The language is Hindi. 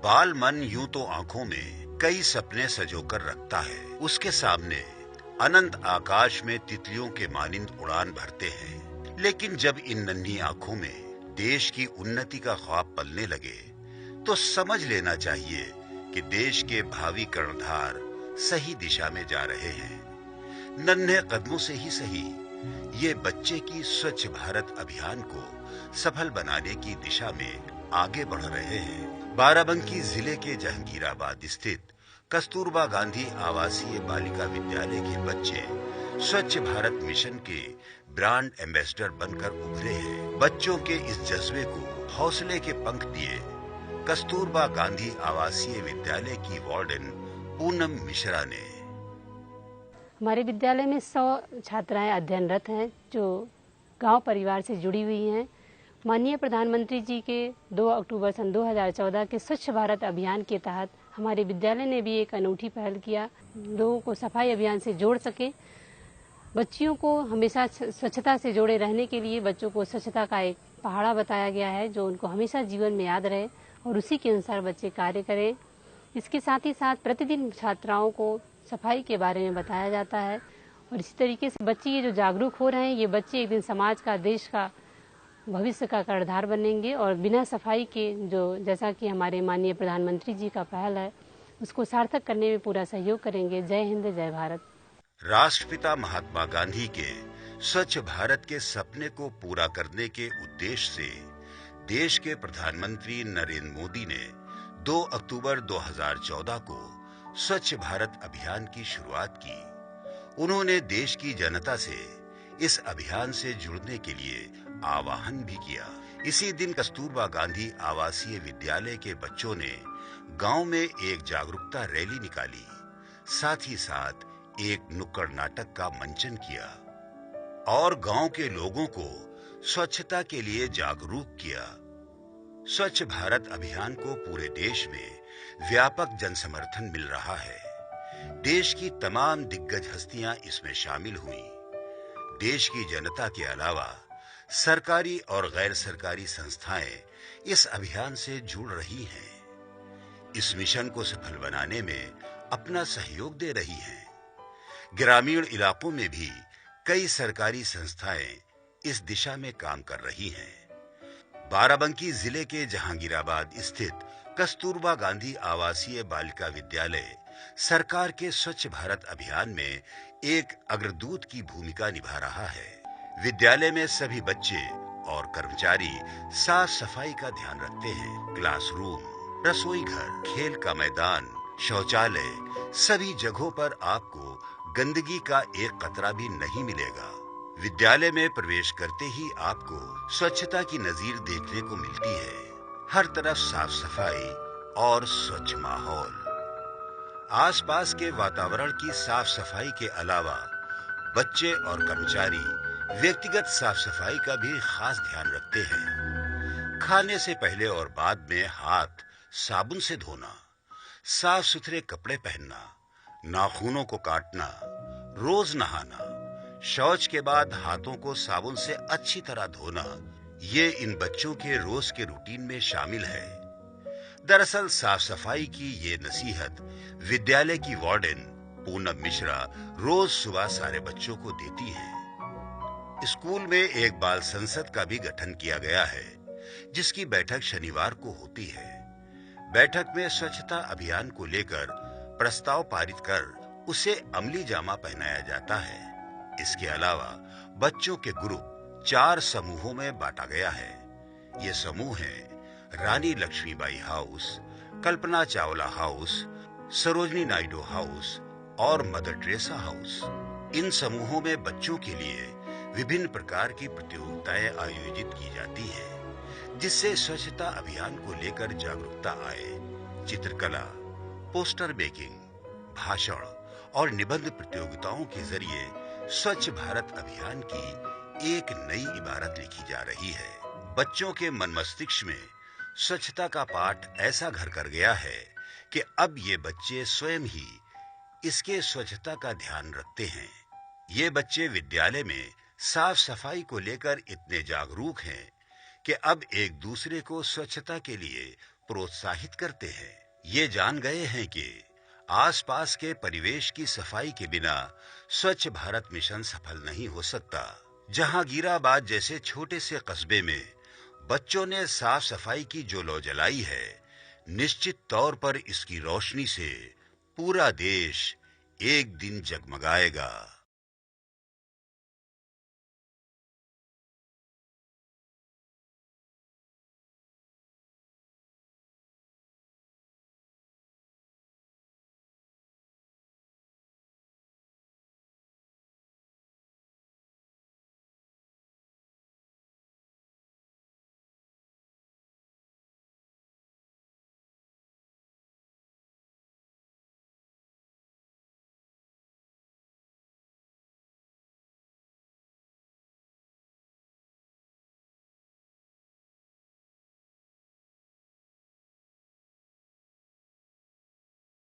बाल मन यूं तो आंखों में कई सपने सजोकर रखता है। उसके सामने अनंत आकाश में तितलियों के मानिंद उड़ान भरते हैं। लेकिन जब इन नन्ही आंखों में देश की उन्नति का ख्वाब पलने लगे तो समझ लेना चाहिए कि देश के भावी कर्णधार सही दिशा में जा रहे हैं। नन्हे कदमों से ही सही, ये बच्चे की स्वच्छ भारत अभियान को सफल बनाने की दिशा में आगे बढ़ रहे हैं। बाराबंकी जिले के जहांगीराबाद स्थित कस्तूरबा गांधी आवासीय बालिका विद्यालय के बच्चे स्वच्छ भारत मिशन के ब्रांड एम्बेसडर बनकर उभरे हैं। बच्चों के इस जज्बे को हौसले के पंख दिए कस्तूरबा गांधी आवासीय विद्यालय की वार्डन पूनम मिश्रा ने। हमारे विद्यालय में 100 छात्राएं अध्ययनरत हैं जो गांव परिवार से जुड़ी हुई हैं। माननीय प्रधानमंत्री जी के 2 अक्टूबर सन 2014 के स्वच्छ भारत अभियान के तहत हमारे विद्यालय ने भी एक अनूठी पहल किया, लोगों को सफाई अभियान से जोड़ सके। बच्चियों को हमेशा स्वच्छता से जोड़े रहने के लिए बच्चों को स्वच्छता का एक पहाड़ा बताया गया है जो उनको हमेशा जीवन में याद रहे और उसी के अनुसार बच्चे कार्य करें। इसके साथ ही साथ प्रतिदिन छात्राओं को सफाई के बारे में बताया जाता है और इसी तरीके से बच्चे ये जो जागरूक हो रहे हैं, ये बच्चे एक दिन समाज का, देश का, भविष्य का कर्णधार बनेंगे और बिना सफाई के जो जैसा कि हमारे माननीय प्रधानमंत्री जी का पहल है उसको सार्थक करने में पूरा सहयोग करेंगे। जय हिंद, जय भारत। राष्ट्रपिता महात्मा गांधी के स्वच्छ भारत के सपने को पूरा करने के उद्देश्य से देश के प्रधानमंत्री नरेंद्र मोदी ने 2 अक्टूबर 2014 को स्वच्छ भारत अभियान की शुरुआत की। उन्होंने देश की जनता से इस अभियान से जुड़ने के लिए आह्वान भी किया। इसी दिन कस्तूरबा गांधी आवासीय विद्यालय के बच्चों ने गांव में एक जागरूकता रैली निकाली, साथ ही साथ एक नुक्कड़ नाटक का मंचन किया और गांव के लोगों को स्वच्छता के लिए जागरूक किया। स्वच्छ भारत अभियान को पूरे देश में व्यापक जनसमर्थन मिल रहा है। देश की तमाम दिग्गज हस्तियां इसमें शामिल हुईं। देश की जनता के अलावा सरकारी और गैर सरकारी संस्थाएं इस अभियान से जुड़ रही हैं। इस मिशन को सफल बनाने में अपना सहयोग दे रही हैं। ग्रामीण इलाकों में भी कई सरकारी संस्थाएं इस दिशा में काम कर रही हैं। बाराबंकी जिले के जहांगीराबाद स्थित कस्तूरबा गांधी आवासीय बालिका विद्यालय सरकार के स्वच्छ भारत अभियान में एक अग्रदूत की भूमिका निभा रहा है। विद्यालय में सभी बच्चे और कर्मचारी साफ सफाई का ध्यान रखते हैं। क्लासरूम, रसोई घर, खेल का मैदान, शौचालय, सभी जगहों पर आपको गंदगी का एक कतरा भी नहीं मिलेगा। विद्यालय में प्रवेश करते ही आपको स्वच्छता की नजीर देखने को मिलती है। हर तरफ साफ सफाई और स्वच्छ माहौल। आसपास के वातावरण की साफ सफाई के अलावा बच्चे और कर्मचारी व्यक्तिगत साफ सफाई का भी खास ध्यान रखते हैं। खाने से पहले और बाद में हाथ साबुन से धोना, साफ सुथरे कपड़े पहनना, नाखूनों को काटना, रोज नहाना, शौच के बाद हाथों को साबुन से अच्छी तरह धोना, ये इन बच्चों के रोज के रूटीन में शामिल है। दरअसल साफ सफाई की ये नसीहत विद्यालय की वार्डन पूनम मिश्रा रोज सुबह सारे बच्चों को देती हैं। स्कूल में एक बाल संसद का भी गठन किया गया है, जिसकी बैठक शनिवार को होती है। बैठक में स्वच्छता अभियान को लेकर प्रस्ताव पारित कर उसे अमली जामा पहनाया जाता है। इसके अलावा बच्चों के ग्रुप 4 समूहों में बांटा गया है। ये समूह हैं रानी Lakshmibai house, Kalpana Chawla house, Sarojini Naidu house और मदर टेरेसा हाउस। इन समूहों में बच्चों के लिए विभिन्न प्रकार की प्रतियोगिताएं आयोजित की जाती हैं, जिससे स्वच्छता अभियान को लेकर जागरूकता आए। चित्रकला, पोस्टर मेकिंग, भाषण और निबंध प्रतियोगिताओं के जरिए स्वच्छ भारत अभियान की एक नई इबारत लिखी जा रही है। बच्चों के मन मस्तिष्क में स्वच्छता का पाठ ऐसा घर कर गया है कि अब ये बच्चे स्वयं ही इसके स्वच्छता का ध्यान रखते हैं। ये बच्चे विद्यालय में साफ सफाई को लेकर इतने जागरूक हैं कि अब एक दूसरे को स्वच्छता के लिए प्रोत्साहित करते हैं। ये जान गए हैं कि आसपास के परिवेश की सफाई के बिना स्वच्छ भारत मिशन सफल नहीं हो सकता। जहांगीराबाद जैसे छोटे से कस्बे में बच्चों ने साफ सफाई की जो लौ जलाई है, निश्चित तौर पर इसकी रोशनी से पूरा देश एक दिन जगमगाएगा।